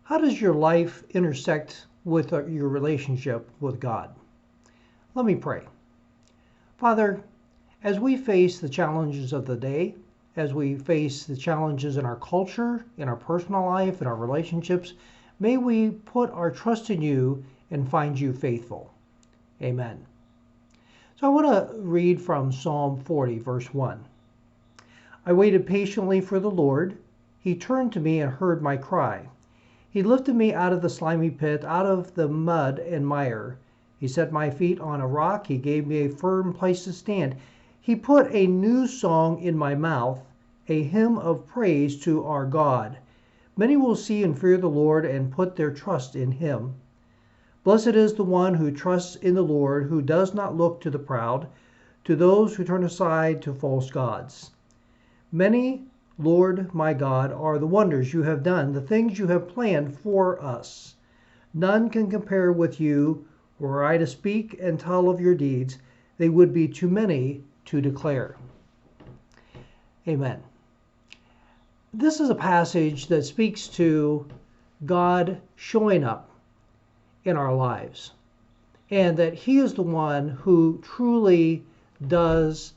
How does your life intersect with your relationship with God? Let me pray. Father, as we face the challenges of the day, as we face the challenges in our culture, in our personal life, in our relationships, may we put our trust in you and find you faithful. Amen. So I want to read from Psalm 40, verse 1. I waited patiently for the Lord. He turned to me and heard my cry. He lifted me out of the slimy pit, out of the mud and mire. He set my feet on a rock. He gave me a firm place to stand. He put a new song in my mouth, a hymn of praise to our God. Many will see and fear the Lord and put their trust in him. Blessed is the one who trusts in the Lord, who does not look to the proud, to those who turn aside to false gods. Many, Lord my God, are the wonders you have done, the things you have planned for us. None can compare with you. Were I to speak and tell of your deeds, they would be too many to declare. Amen. This is a passage that speaks to God showing up in our lives, and that he is the one who truly does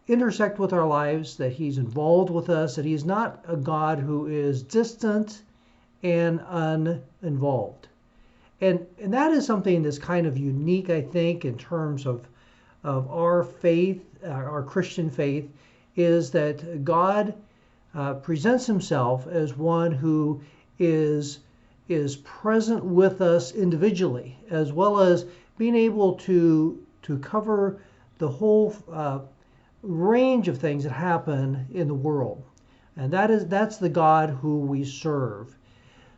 intersect with our lives, that he's involved with us, that he's not a God who is distant and uninvolved. And that is something that's kind of unique, I think, in terms of our faith, our Christian faith, is that God presents himself as one who is present with us individually, as well as being able to cover the whole range of things that happen in the world. And that's the God who we serve.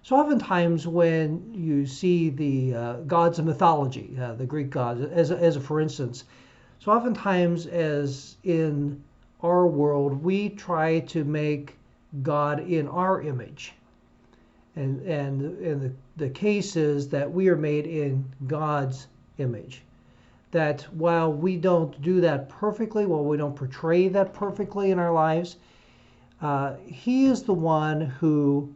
So oftentimes when you see the gods of mythology, the Greek gods, as a for instance, so oftentimes as in our world, we try to make God in our image. And the case is that we are made in God's image. That while we don't do that perfectly, while we don't portray that perfectly in our lives, he is the one who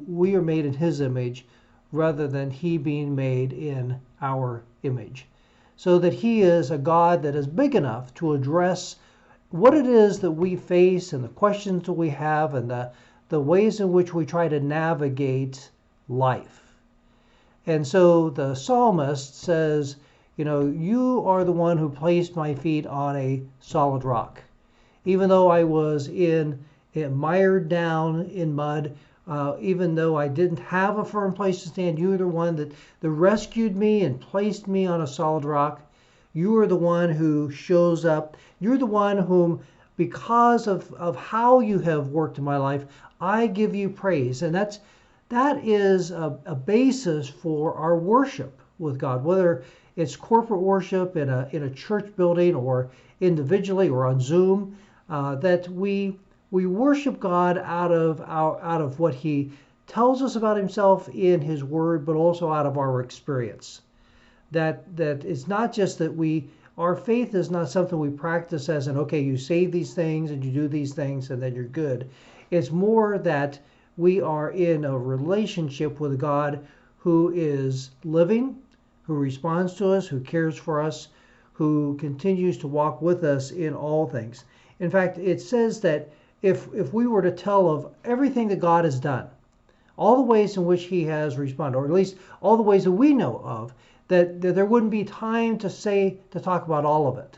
we are made in his image rather than he being made in our image. So that he is a God that is big enough to address what it is that we face and the questions that we have and the ways in which we try to navigate life. And so the psalmist says, you are the one who placed my feet on a solid rock. Even though I was mired down in mud, even though I didn't have a firm place to stand, you are the one that rescued me and placed me on a solid rock. You are the one who shows up. You're the one whom, because of how you have worked in my life, I give you praise. And that is a basis for our worship with God, whether it's corporate worship in a church building or individually or on Zoom, that we worship God out of what he tells us about himself in his word, but also out of our experience. That it's not just that our faith is not something we practice as okay, you say these things and you do these things and then you're good. It's more that we are in a relationship with God who is living, who responds to us, who cares for us, who continues to walk with us in all things. In fact, it says that if we were to tell of everything that God has done, all the ways in which he has responded, or at least all the ways that we know of, that there wouldn't be time to talk about all of it.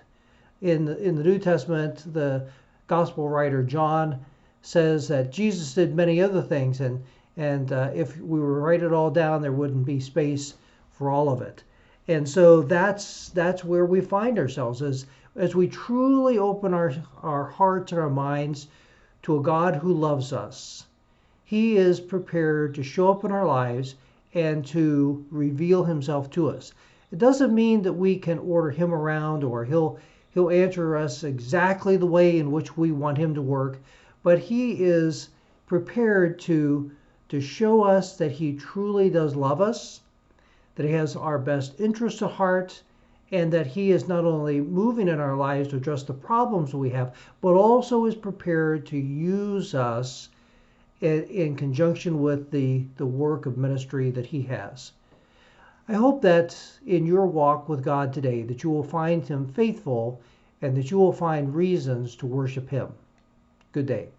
In the New Testament, the gospel writer John says that Jesus did many other things, and if we were to write it all down, there wouldn't be space for all of it. And so that's where we find ourselves as we truly open our hearts and our minds to a God who loves us. He is prepared to show up in our lives and to reveal himself to us. It doesn't mean that we can order him around or he'll answer us exactly the way in which we want him to work, but he is prepared to show us that he truly does love us, that he has our best interest at heart, and that he is not only moving in our lives to address the problems we have, but also is prepared to use us in conjunction with the work of ministry that he has. I hope that in your walk with God today that you will find him faithful and that you will find reasons to worship him. Good day.